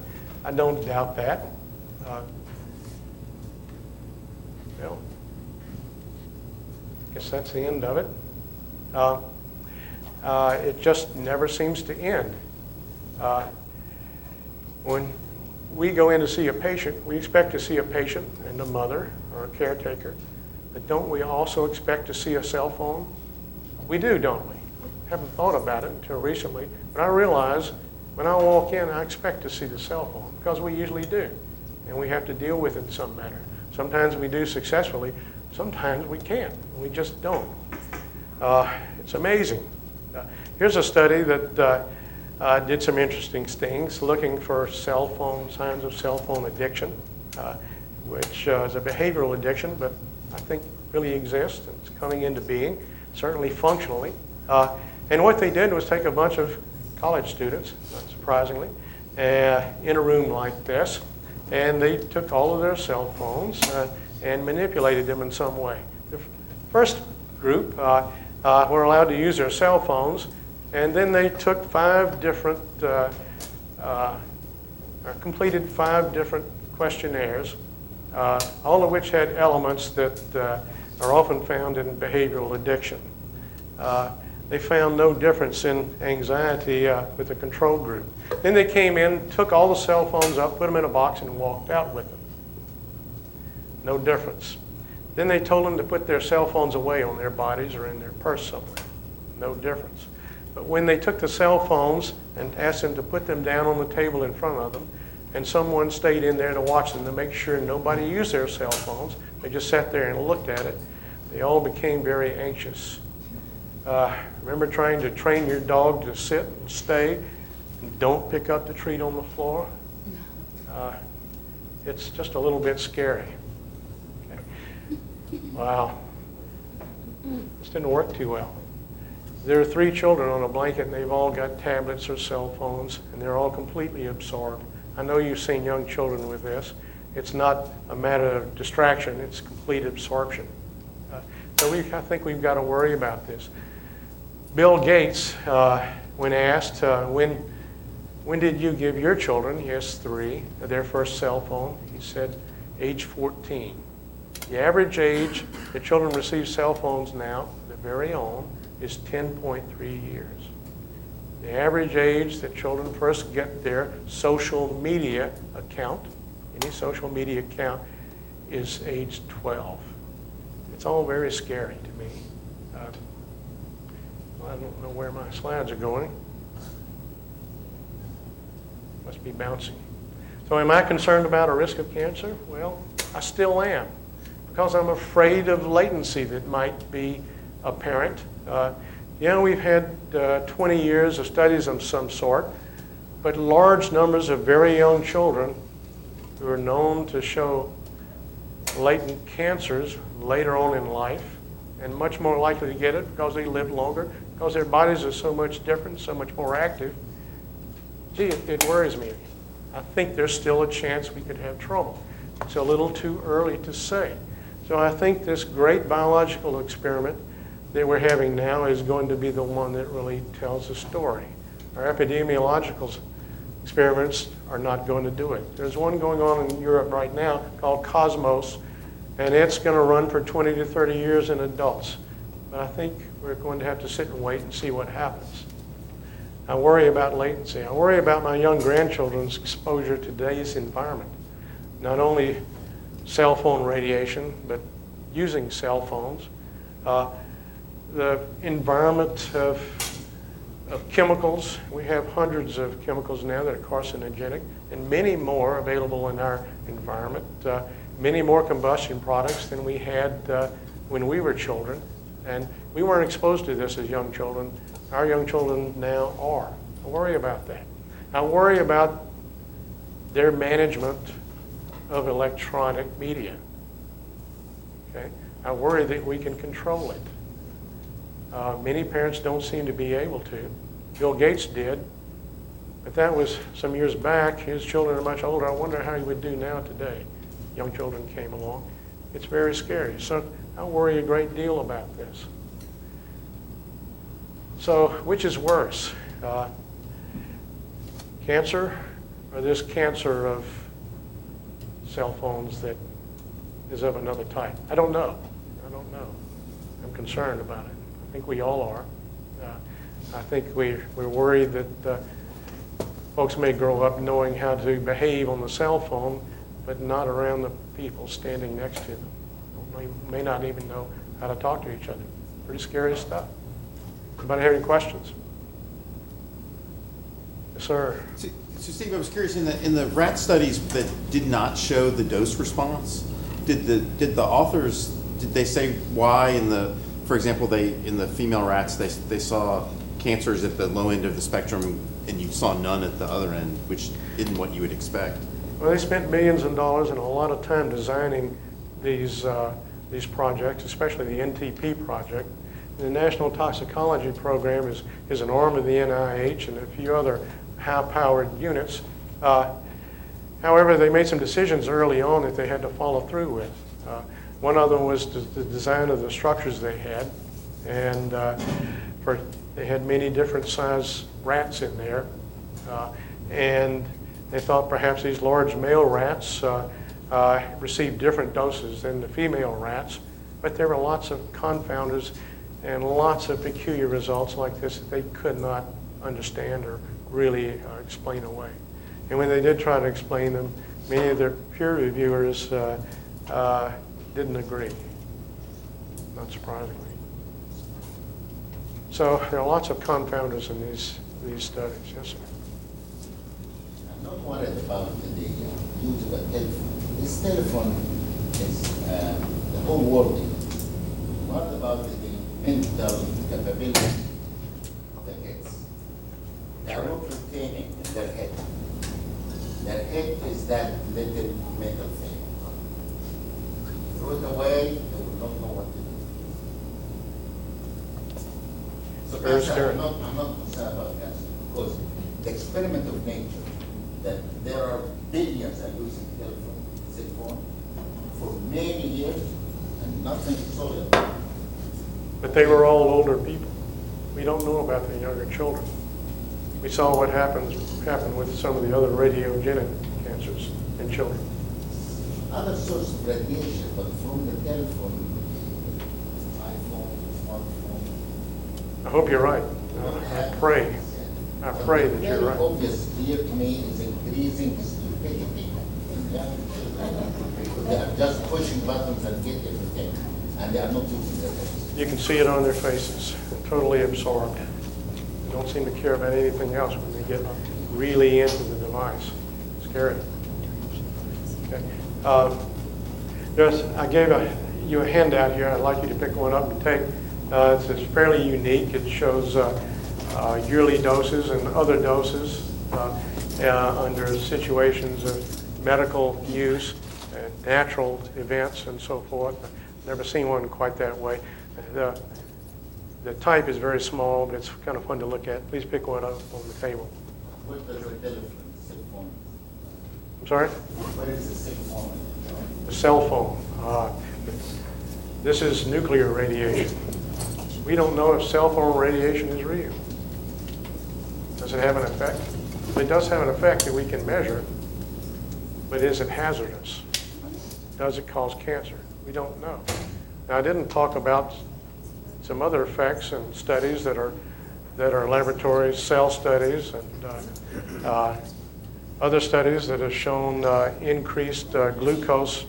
I don't doubt that. Well, I guess that's the end of it. It just never seems to end. When we go in to see a patient, we expect to see a patient and a mother or a caretaker, but don't we also expect to see a cell phone? We do, don't we? Haven't thought about it until recently, but I realize when I walk in, I expect to see the cell phone because we usually do, and we have to deal with it in some manner. Sometimes we do successfully, sometimes we can't. We just don't. It's amazing. Here's a study that did some interesting things, looking for signs of cell phone addiction, which is a behavioral addiction, but I think really exists. It's coming into being, certainly functionally. And what they did was take a bunch of college students, not surprisingly, in a room like this, and they took all of their cell phones and manipulated them in some way. The first group were allowed to use their cell phones, and then they took completed 5 different questionnaires, all of which had elements that are often found in behavioral addiction. They found no difference in anxiety with the control group. Then they came in, took all the cell phones up, put them in a box, and walked out with them. No difference. Then they told them to put their cell phones away on their bodies or in their purse somewhere. no difference. But when they took the cell phones and asked them to put them down on the table in front of them, and someone stayed in there to watch them to make sure nobody used their cell phones, they just sat there and looked at it, they all became very anxious. Remember trying to train your dog to sit and stay and don't pick up the treat on the floor? It's just a little bit scary. Okay. Wow. This didn't work too well. There are 3 children on a blanket, and they've all got tablets or cell phones, and they're all completely absorbed. I know you've seen young children with this. It's not a matter of distraction, it's complete absorption. So I think we've got to worry about this. Bill Gates, when asked, when did you give your children, he has 3, their first cell phone? He said, age 14. The average age that children receive cell phones now, their very own, is 10.3 years. The average age that children first get their social media account, any social media account, is age 12. It's all very scary to me. I don't know where my slides are going. Must be bouncing. So am I concerned about a risk of cancer? Well, I still am, because I'm afraid of latency that might be apparent. We've had 20 years of studies of some sort, but large numbers of very young children who are known to show latent cancers later on in life, and much more likely to get it because they live longer, because their bodies are so much different, so much more active. Gee, it worries me. I think there's still a chance we could have trouble. It's a little too early to say. So I think this great biological experiment that we're having now is going to be the one that really tells the story. Our epidemiological experiments are not going to do it. There's one going on in Europe right now called Cosmos, and it's going to run for 20 to 30 years in adults. But I think we're going to have to sit and wait and see what happens. I worry about latency. I worry about my young grandchildren's exposure to today's environment. Not only cell phone radiation, but using cell phones. The environment of chemicals. We have hundreds of chemicals now that are carcinogenic, and many more available in our environment. Many more combustion products than we had when we were children. And we weren't exposed to this as young children. Our young children now are. I worry about that. I worry about their management of electronic media. Okay? I worry that we can control it. Many parents don't seem to be able to. Bill Gates did, but that was some years back. His children are much older. I wonder how he would do now today. Young children came along. It's very scary. So I worry a great deal about this. So which is worse? Cancer, or this cancer of cell phones that is of another type? I don't know. I'm concerned about it. I think we all are. I think we're worried that folks may grow up knowing how to behave on the cell phone, but not around the people standing next to them. They may not even know how to talk to each other. Pretty scary stuff. Anybody have any questions? Yes, sir. So Steve, I was curious, in the rat studies that did not show the dose response, did the authors, did they say why for example, in the female rats, they saw cancers at the low end of the spectrum and you saw none at the other end, which isn't what you would expect? Well, they spent millions of dollars and a lot of time designing these projects, especially the NTP project. The National Toxicology Program is an arm of the NIH and a few other high-powered units. However, they made some decisions early on that they had to follow through with. One of them was the design of the structures they had, and they had many different size rats in there, and they thought perhaps these large male rats received different doses than the female rats, but there were lots of confounders and lots of peculiar results like this that they could not understand or really explain away. And when they did try to explain them, many of their peer reviewers didn't agree, not surprisingly. So there are lots of confounders in these studies. Yes, sir. I'm not worried about the use of a telephone. This telephone is the whole world. What about the mental capability of the kids? They are not retaining in their head. Their head is that little metal thing. Throw it away, they will not know what to do. So Very cancer, scary. I'm not concerned about cancer because the experiment of nature that there are billions are using telephone, cell phone for many years and nothing is solid. But they were all older people. We don't know about the younger children. We saw what happened with some of the other radiogenic cancers in children. Other source of radiation, but from the telephone, iPhone, smartphone. I hope you're right. I pray that you're Very right. obvious here to me is increasing stupidity in young children. They are just pushing buttons and get everything, and they are not using their heads. You can see it on their faces. They're totally absorbed. They don't seem to care about anything else when they get really into the device. Scary. Okay. I gave you a handout here. I'd like you to pick one up and take. It's fairly unique. It shows yearly doses and other doses under situations of medical use, natural events, and so forth. I've never seen one quite that way. The type is very small, but it's kind of fun to look at. Please pick one up on the table. What does the telephone, cell phone? I'm sorry? What is the cell phone? The cell phone. This is nuclear radiation. We don't know if cell phone radiation is real. Does it have an effect? It does have an effect that we can measure, but is it hazardous? Does it cause cancer? We don't know. Now, I didn't talk about some other effects and studies that are laboratory cell studies and other studies that have shown increased glucose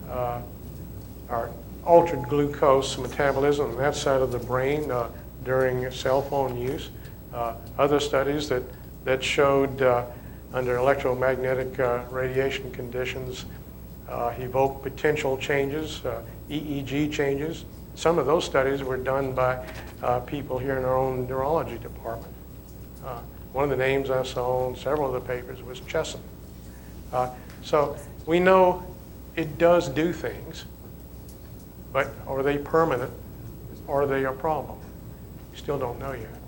or altered glucose metabolism on that side of the brain during cell phone use. Other studies that showed under electromagnetic radiation conditions evoke potential changes, EEG changes. Some of those studies were done by people here in our own neurology department. One of the names I saw in several of the papers was Chesson. So we know it does do things, but are they permanent? Are they a problem? We still don't know yet.